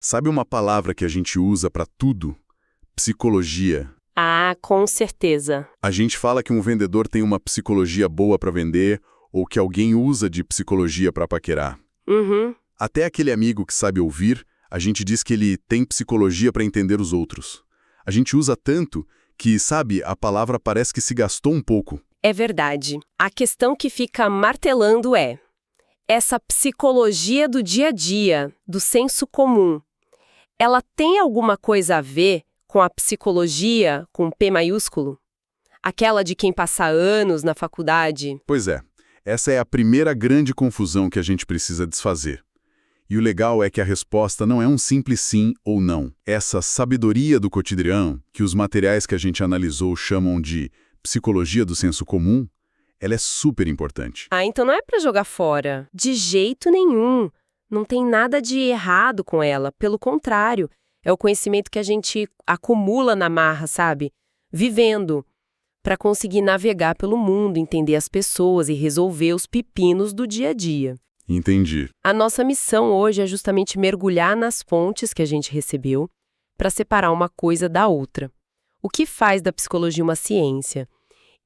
Sabe uma palavra que a gente usa para tudo? Psicologia. Ah, com certeza. A gente fala que um vendedor tem uma psicologia boa para vender ou que alguém usa de psicologia para paquerar. Uhum. Até aquele amigo que sabe ouvir, a gente diz que ele tem psicologia para entender os outros. A gente usa tanto que, sabe, a palavra parece que se gastou um pouco. É verdade. A questão que fica martelando é essa psicologia do dia a dia, do senso comum. Ela tem alguma coisa a ver com a psicologia com P maiúsculo? Aquela de quem passa anos na faculdade? Pois é, essa é a primeira grande confusão que a gente precisa desfazer. E o legal é que a resposta não é um simples sim ou não. Essa sabedoria do cotidiano, que os materiais que a gente analisou chamam de psicologia do senso comum, ela é super importante. Ah, então não é para jogar fora. De jeito nenhum. Não tem nada de errado com ela. Pelo contrário, é o conhecimento que a gente acumula na marra, sabe? Vivendo, para conseguir navegar pelo mundo, entender as pessoas e resolver os pepinos do dia a dia. Entendi. A nossa missão hoje é justamente mergulhar nas fontes que a gente recebeu para separar uma coisa da outra. O que faz da psicologia uma ciência?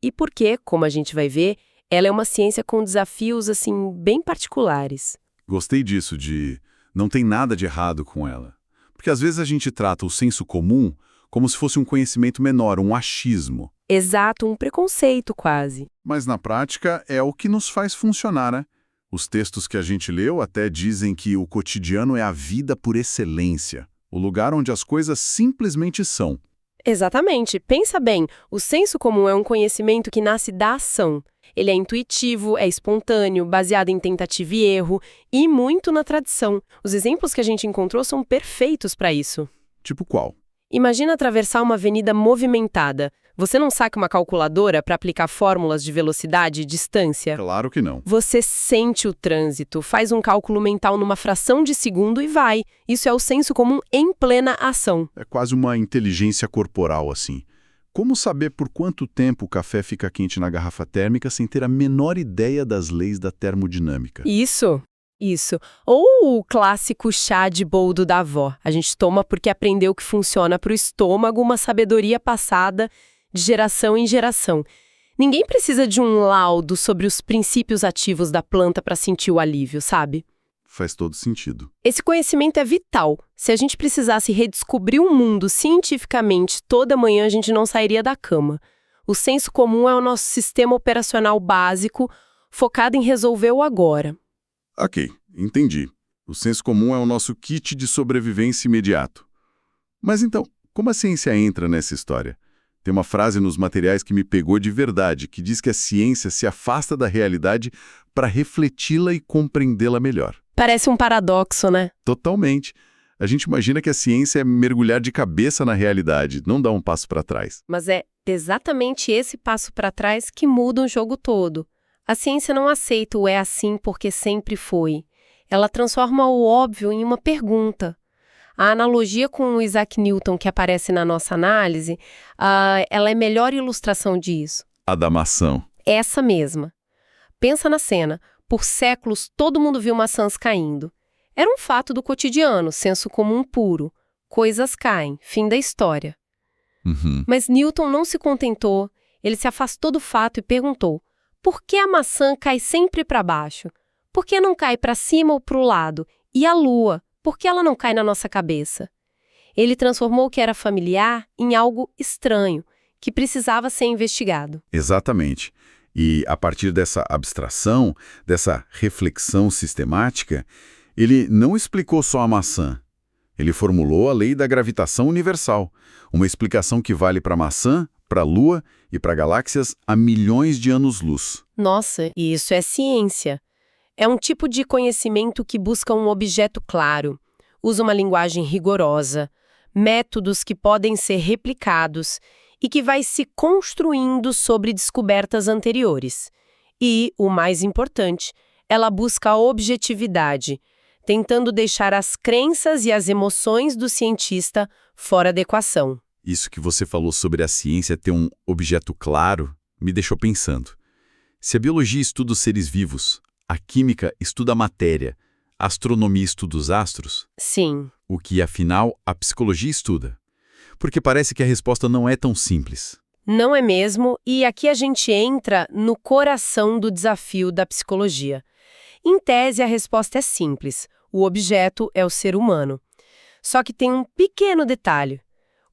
E por que, como a gente vai ver, ela é uma ciência com desafios, assim, bem particulares. Gostei disso de não tem nada de errado com ela. Porque às vezes a gente trata o senso comum como se fosse um conhecimento menor, um achismo. Exato, um preconceito quase. Mas na prática é o que nos faz funcionar, né? Os textos que a gente leu até dizem que o cotidiano é a vida por excelência, o lugar onde as coisas simplesmente são. Exatamente. Pensa bem, o senso comum é um conhecimento que nasce da ação. Ele é intuitivo, é espontâneo, baseado em tentativa e erro e muito na tradição. Os exemplos que a gente encontrou são perfeitos para isso. Tipo qual? Imagina atravessar uma avenida movimentada. Você não saca uma calculadora para aplicar fórmulas de velocidade e distância? Claro que não. Você sente o trânsito, faz um cálculo mental numa fração de segundo e vai. Isso é o senso comum em plena ação. É quase uma inteligência corporal, assim. Como saber por quanto tempo o café fica quente na garrafa térmica sem ter a menor ideia das leis da termodinâmica? Isso. Ou o clássico chá de boldo da avó. A gente toma porque aprendeu que funciona para o estômago uma sabedoria passada de geração em geração. Ninguém precisa de um laudo sobre os princípios ativos da planta para sentir o alívio, sabe? Faz todo sentido. Esse conhecimento é vital. Se a gente precisasse redescobrir o mundo cientificamente, toda manhã a gente não sairia da cama. O senso comum é o nosso sistema operacional básico, focado em resolver o agora. Ok, entendi. O senso comum é o nosso kit de sobrevivência imediato. Mas então, como a ciência entra nessa história? Tem uma frase nos materiais que me pegou de verdade, que diz que a ciência se afasta da realidade para refleti-la e compreendê-la melhor. Parece um paradoxo, né? Totalmente. A gente imagina que a ciência é mergulhar de cabeça na realidade, não dar um passo para trás. Mas é exatamente esse passo para trás que muda o jogo todo. A ciência não aceita o é assim porque sempre foi. Ela transforma o óbvio em uma pergunta. A analogia com o Isaac Newton que aparece na nossa análise, ela é a melhor ilustração disso. A da maçã. Essa mesma. Pensa na cena. Por séculos, todo mundo viu maçãs caindo. Era um fato do cotidiano, senso comum puro. Coisas caem, fim da história. Uhum. Mas Newton não se contentou. Ele se afastou do fato e perguntou: por que a maçã cai sempre para baixo? Por que não cai para cima ou para o lado? E a lua? Por que ela não cai na nossa cabeça? Ele transformou o que era familiar em algo estranho, que precisava ser investigado. Exatamente. E a partir dessa abstração, dessa reflexão sistemática, ele não explicou só a maçã. Ele formulou a lei da gravitação universal, uma explicação que vale para a maçã, para a Lua e para galáxias há milhões de anos-luz. Nossa, e isso é ciência. É um tipo de conhecimento que busca um objeto claro, usa uma linguagem rigorosa, métodos que podem ser replicados e que vai se construindo sobre descobertas anteriores. E, o mais importante, ela busca a objetividade, tentando deixar as crenças e as emoções do cientista fora da equação. Isso que você falou sobre a ciência ter um objeto claro me deixou pensando. Se a biologia estuda os seres vivos, a química estuda a matéria, a astronomia estuda os astros, Sim. o que, afinal, a psicologia estuda? Porque parece que a resposta não é tão simples. Não é mesmo? E aqui a gente entra no coração do desafio da psicologia. Em tese, a resposta é simples. O objeto é o ser humano. Só que tem um pequeno detalhe.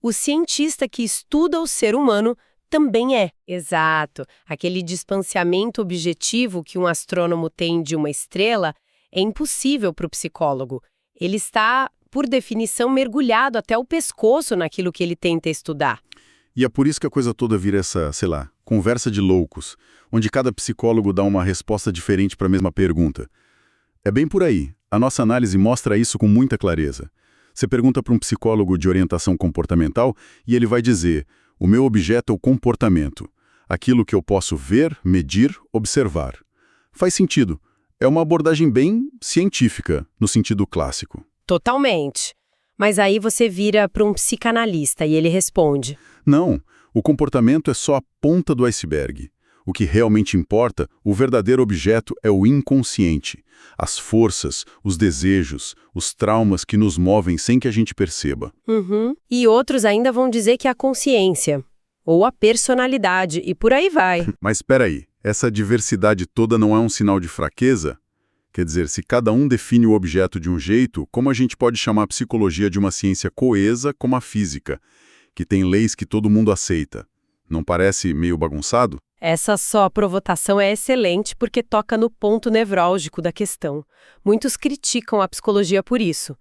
O cientista que estuda o ser humano também é. Exato. Aquele distanciamento objetivo que um astrônomo tem de uma estrela é impossível para o psicólogo. Ele está, por definição, mergulhado até o pescoço naquilo que ele tenta estudar. E é por isso que a coisa toda vira essa, sei lá, conversa de loucos, onde cada psicólogo dá uma resposta diferente para a mesma pergunta. É bem por aí. A nossa análise mostra isso com muita clareza. Você pergunta para um psicólogo de orientação comportamental e ele vai dizer: o meu objeto é o comportamento, aquilo que eu posso ver, medir, observar. Faz sentido. É uma abordagem bem científica, no sentido clássico. Totalmente. Mas aí você vira para um psicanalista e ele responde: Não, o comportamento é só a ponta do iceberg. O que realmente importa, o verdadeiro objeto é o inconsciente. As forças, os desejos, os traumas que nos movem sem que a gente perceba. E outros ainda vão dizer que é a consciência, ou a personalidade, e por aí vai. Mas espera aí, essa diversidade toda não é um sinal de fraqueza? Quer dizer, se cada um define o objeto de um jeito, como a gente pode chamar a psicologia de uma ciência coesa como a física, que tem leis que todo mundo aceita? Não parece meio bagunçado? Essa só provocação é excelente porque toca no ponto nevrálgico da questão. Muitos criticam a psicologia por isso.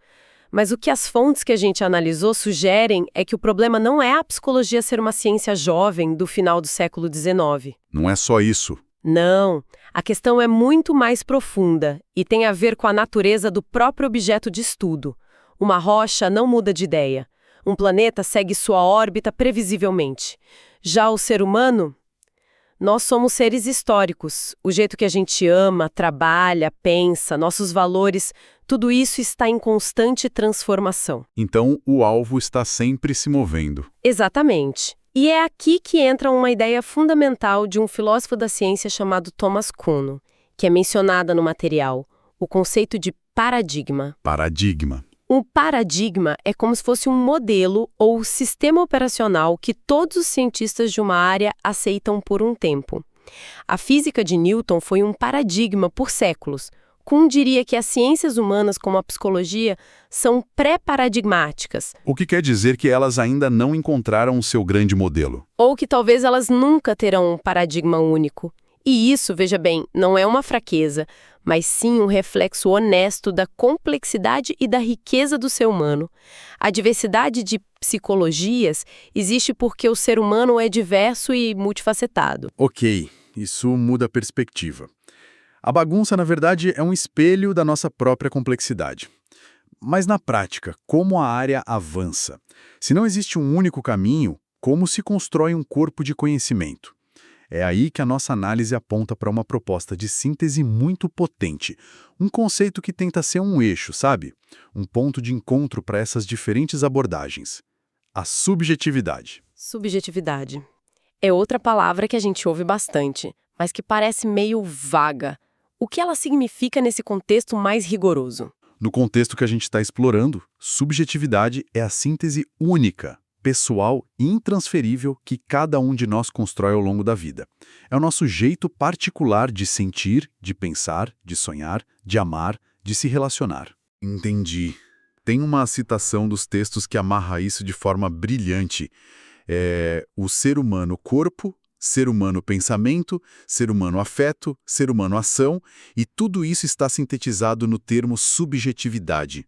Mas o que as fontes que a gente analisou sugerem é que o problema não é a psicologia ser uma ciência jovem do final do século XIX. Não é só isso. Não, a questão é muito mais profunda e tem a ver com a natureza do próprio objeto de estudo. Uma rocha não muda de ideia. Um planeta segue sua órbita previsivelmente. Já o ser humano? Nós somos seres históricos. O jeito que a gente ama, trabalha, pensa, nossos valores, tudo isso está em constante transformação. Então, o alvo está sempre se movendo. Exatamente. E é aqui que entra uma ideia fundamental de um filósofo da ciência chamado Thomas Kuhn, que é mencionada no material, o conceito de paradigma. Paradigma. Um paradigma é como se fosse um modelo ou sistema operacional que todos os cientistas de uma área aceitam por um tempo. A física de Newton foi um paradigma por séculos. Kuhn diria que as ciências humanas, como a psicologia, são pré-paradigmáticas. O que quer dizer que elas ainda não encontraram o seu grande modelo. Ou que talvez elas nunca terão um paradigma único. E isso, veja bem, não é uma fraqueza, mas sim um reflexo honesto da complexidade e da riqueza do ser humano. A diversidade de psicologias existe porque o ser humano é diverso e multifacetado. Ok, isso muda a perspectiva. A bagunça, na verdade, é um espelho da nossa própria complexidade. Mas na prática, como a área avança? Se não existe um único caminho, como se constrói um corpo de conhecimento? É aí que a nossa análise aponta para uma proposta de síntese muito potente. Um conceito que tenta ser um eixo, sabe? Um ponto de encontro para essas diferentes abordagens. A subjetividade. Subjetividade. É outra palavra que a gente ouve bastante, mas que parece meio vaga. O que ela significa nesse contexto mais rigoroso? No contexto que a gente está explorando, subjetividade é a síntese única, pessoal e intransferível que cada um de nós constrói ao longo da vida. É o nosso jeito particular de sentir, de pensar, de sonhar, de amar, de se relacionar. Entendi. Tem uma citação dos textos que amarra isso de forma brilhante. O ser humano corpo, ser humano pensamento, ser humano afeto, ser humano ação, e tudo isso está sintetizado no termo subjetividade.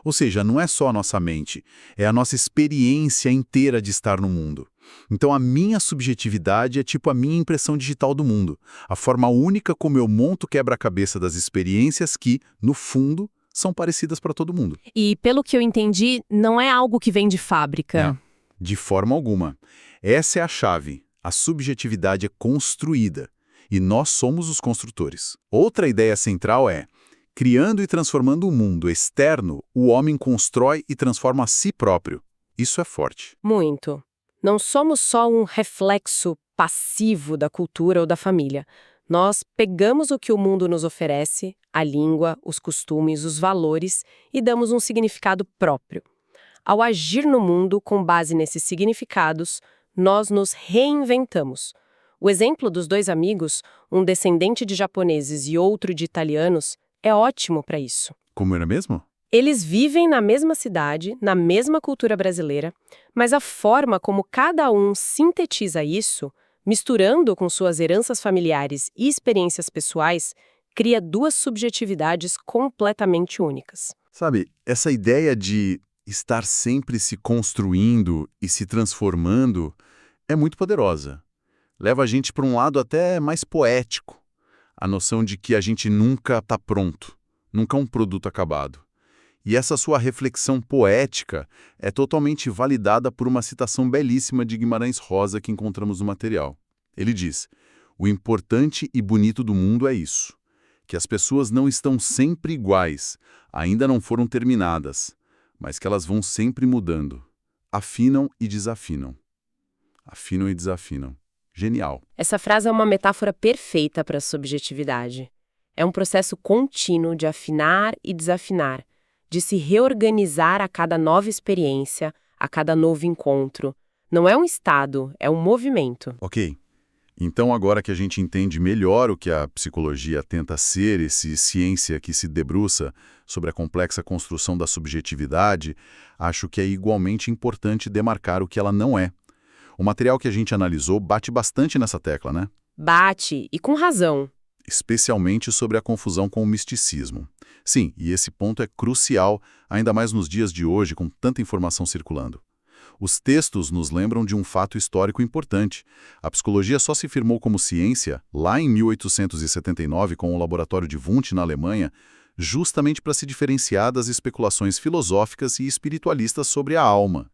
Ou seja, não é só a nossa mente, é a nossa experiência inteira de estar no mundo. Então a minha subjetividade é tipo a minha impressão digital do mundo, a forma única como eu monto o quebra-cabeça das experiências que, no fundo, são parecidas para todo mundo. E, pelo que eu entendi, não é algo que vem de fábrica. De forma alguma. Essa é a chave. A subjetividade é construída, e nós somos os construtores. Outra ideia central é: criando e transformando o mundo externo, o homem constrói e transforma a si próprio. Isso é forte. Muito. Não somos só um reflexo passivo da cultura ou da família. Nós pegamos o que o mundo nos oferece, a língua, os costumes, os valores, e damos um significado próprio. Ao agir no mundo com base nesses significados, nós nos reinventamos. O exemplo dos dois amigos, um descendente de japoneses e outro de italianos, é ótimo para isso. Como era mesmo? Eles vivem na mesma cidade, na mesma cultura brasileira, mas a forma como cada um sintetiza isso, misturando com suas heranças familiares e experiências pessoais, cria duas subjetividades completamente únicas. Sabe, essa ideia de estar sempre se construindo e se transformando é muito poderosa. Leva a gente para um lado até mais poético. A noção de que a gente nunca está pronto, nunca é um produto acabado. E essa sua reflexão poética é totalmente validada por uma citação belíssima de Guimarães Rosa que encontramos no material. Ele diz: "O importante e bonito do mundo é isso, que as pessoas não estão sempre iguais, ainda não foram terminadas, mas que elas vão sempre mudando, afinam e desafinam. Afinam e desafinam." Genial. Essa frase é uma metáfora perfeita para a subjetividade. É um processo contínuo de afinar e desafinar, de se reorganizar a cada nova experiência, a cada novo encontro. Não é um estado, é um movimento. Ok. Então, agora que a gente entende melhor o que a psicologia tenta ser, esse ciência que se debruça sobre a complexa construção da subjetividade, acho que é igualmente importante demarcar o que ela não é. O material que a gente analisou bate bastante nessa tecla, né? Bate, e com razão. Especialmente sobre a confusão com o misticismo. Sim, e esse ponto é crucial, ainda mais nos dias de hoje, com tanta informação circulando. Os textos nos lembram de um fato histórico importante. A psicologia só se firmou como ciência lá em 1879 com o laboratório de Wundt na Alemanha, justamente para se diferenciar das especulações filosóficas e espiritualistas sobre a alma.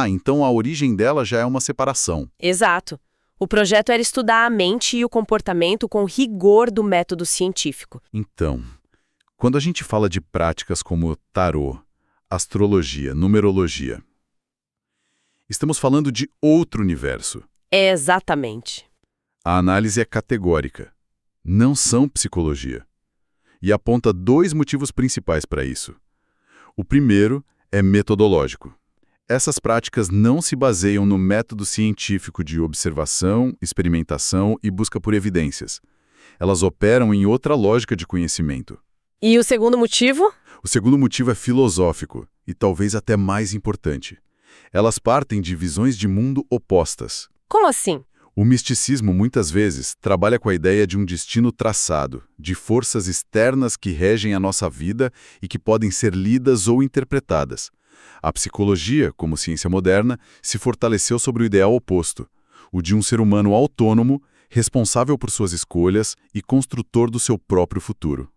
Então a origem dela já é uma separação. Exato. O projeto era estudar a mente e o comportamento com rigor do método científico. Então, quando a gente fala de práticas como tarô, astrologia, numerologia, estamos falando de outro universo. Exatamente. A análise é categórica. Não são psicologia. E aponta dois motivos principais para isso. O primeiro é metodológico. Essas práticas não se baseiam no método científico de observação, experimentação e busca por evidências. Elas operam em outra lógica de conhecimento. E o segundo motivo? O segundo motivo é filosófico, e talvez até mais importante. Elas partem de visões de mundo opostas. Como assim? O misticismo, muitas vezes, trabalha com a ideia de um destino traçado, de forças externas que regem a nossa vida e que podem ser lidas ou interpretadas. A psicologia, como ciência moderna, se fortaleceu sobre o ideal oposto, o de um ser humano autônomo, responsável por suas escolhas e construtor do seu próprio futuro.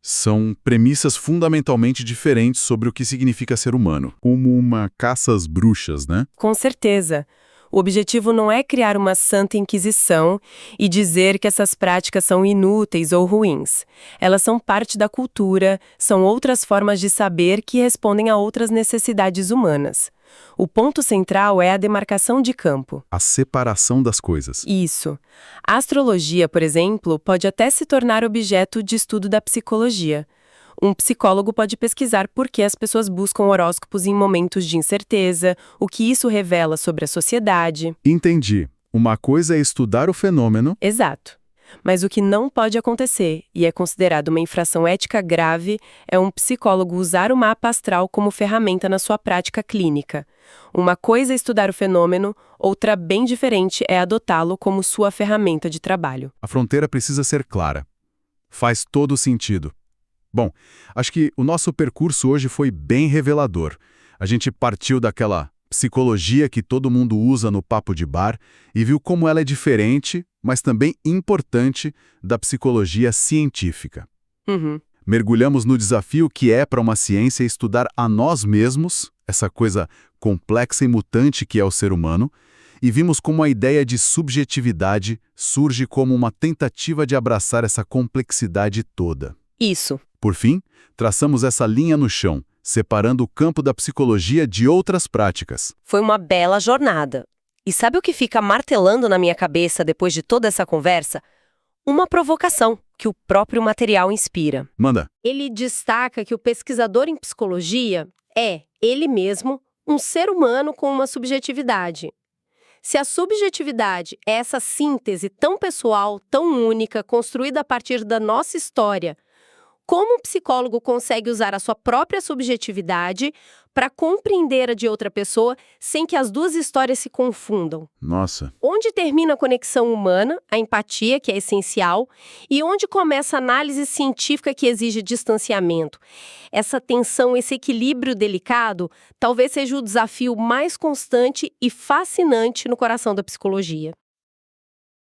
São premissas fundamentalmente diferentes sobre o que significa ser humano, como uma caça às bruxas, né? Com certeza. O objetivo não é criar uma santa inquisição e dizer que essas práticas são inúteis ou ruins. Elas são parte da cultura, são outras formas de saber que respondem a outras necessidades humanas. O ponto central é a demarcação de campo. A separação das coisas. Isso. A astrologia, por exemplo, pode até se tornar objeto de estudo da psicologia. Um psicólogo pode pesquisar por que as pessoas buscam horóscopos em momentos de incerteza, o que isso revela sobre a sociedade. Entendi. Uma coisa é estudar o fenômeno. Exato. Mas o que não pode acontecer, e é considerado uma infração ética grave, é um psicólogo usar o mapa astral como ferramenta na sua prática clínica. Uma coisa é estudar o fenômeno, outra bem diferente é adotá-lo como sua ferramenta de trabalho. A fronteira precisa ser clara. Faz todo sentido. Bom, acho que o nosso percurso hoje foi bem revelador. A gente partiu daquela psicologia que todo mundo usa no papo de bar e viu como ela é diferente, mas também importante, da psicologia científica. Mergulhamos no desafio que é para uma ciência estudar a nós mesmos, essa coisa complexa e mutante que é o ser humano, e vimos como a ideia de subjetividade surge como uma tentativa de abraçar essa complexidade toda. Isso. Por fim, traçamos essa linha no chão, separando o campo da psicologia de outras práticas. Foi uma bela jornada. E sabe o que fica martelando na minha cabeça depois de toda essa conversa? uma provocação que o próprio material inspira. Manda. Ele destaca que o pesquisador em psicologia é, ele mesmo, um ser humano com uma subjetividade. Se a subjetividade é essa síntese tão pessoal, tão única, construída a partir da nossa história, como um psicólogo consegue usar a sua própria subjetividade para compreender a de outra pessoa sem que as duas histórias se confundam? Nossa. Onde termina a conexão humana, a empatia, que é essencial, e onde começa a análise científica que exige distanciamento? Essa tensão, esse equilíbrio delicado, talvez seja o desafio mais constante e fascinante no coração da psicologia.